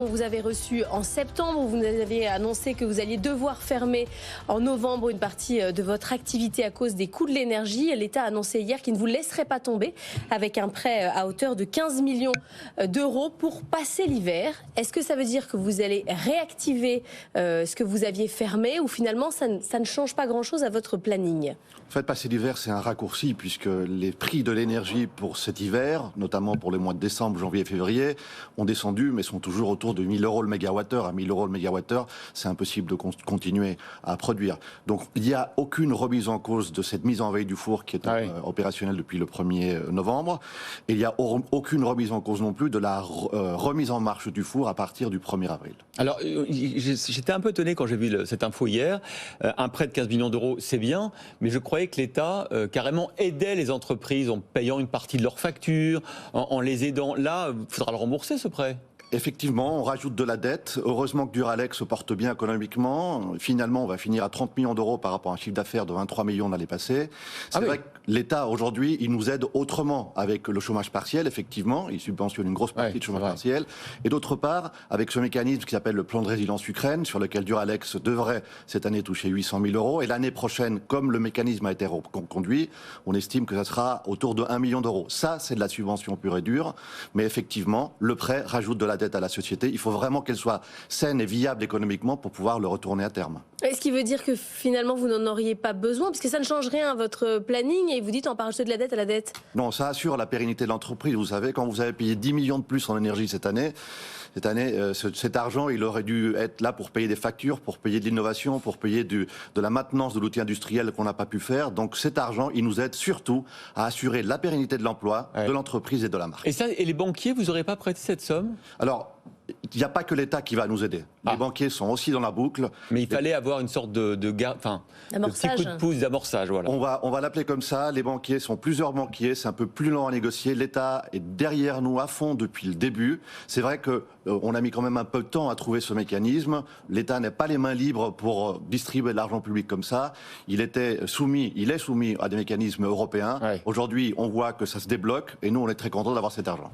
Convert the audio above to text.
Vous avez reçu en septembre, vous nous avez annoncé que vous alliez devoir fermer en novembre une partie de votre activité à cause des coûts de l'énergie. L'État a annoncé hier qu'il ne vous laisserait pas tomber avec un prêt à hauteur de 15 millions d'euros pour passer l'hiver. Est-ce que ça veut dire que vous allez réactiver ce que vous aviez fermé ou finalement ça ne change pas grand-chose à votre planning ? En fait, passer l'hiver, c'est un raccourci puisque les prix de l'énergie pour cet hiver, notamment pour les mois de décembre, janvier et février, ont descendu mais sont toujours autour de 1 000 € le mégawattheure. À 1 000 € le mégawattheure, c'est impossible de continuer à produire. Donc, il n'y a aucune remise en cause de cette mise en veille du four qui est opérationnelle depuis le 1er novembre. Et il n'y a aucune remise en cause non plus de la remise en marche du four à partir du 1er avril. Alors, j'étais un peu étonné quand j'ai vu cette info hier. Un prêt de 15 millions d'euros, c'est bien, mais je croyais que l'État carrément aidait les entreprises en payant une partie de leurs factures, en les aidant. Là, il faudra le rembourser, ce prêt. Effectivement, on rajoute de la dette. Heureusement que Duralex se porte bien économiquement. Finalement, on va finir à 30 millions d'euros par rapport à un chiffre d'affaires de 23 millions l'année passée. C'est vrai que l'État, aujourd'hui, il nous aide autrement avec le chômage partiel, effectivement. Il subventionne une grosse partie de chômage partiel. Et d'autre part, avec ce mécanisme qui s'appelle le plan de résilience Ukraine, sur lequel Duralex devrait cette année toucher 800 000 €. Et l'année prochaine, comme le mécanisme a été reconduit, on estime que ça sera autour de 1 million d'euros. Ça, c'est de la subvention pure et dure. Mais effectivement, le prêt rajoute de la dette à la société. Il faut vraiment qu'elle soit saine et viable économiquement pour pouvoir le retourner à terme. Est-ce qui veut dire que finalement vous n'en auriez pas besoin, parce que ça ne change rien à votre planning et vous dites on va rajouter de la dette à la dette? Non, ça assure la pérennité de l'entreprise. Vous savez, quand vous avez payé 10 millions de plus en énergie cette année, cet argent, il aurait dû être là pour payer des factures, pour payer de l'innovation, pour payer de la maintenance de l'outil industriel qu'on n'a pas pu faire. Donc cet argent, il nous aide surtout à assurer la pérennité de l'emploi, de l'entreprise et de la marque. Et les banquiers, vous n'aurez pas prêté cette somme ? Alors, il n'y a pas que l'État qui va nous aider. Les banquiers sont aussi dans la boucle. Mais il fallait avoir une sorte de petit coup de pouce d'amorçage. Voilà. On va l'appeler comme ça. Les banquiers sont plusieurs banquiers. C'est un peu plus lent à négocier. L'État est derrière nous à fond depuis le début. C'est vrai qu'on a mis quand même un peu de temps à trouver ce mécanisme. L'État n'a pas les mains libres pour distribuer de l'argent public comme ça. Il est soumis à des mécanismes européens. Aujourd'hui, on voit que ça se débloque et nous, on est très contents d'avoir cet argent.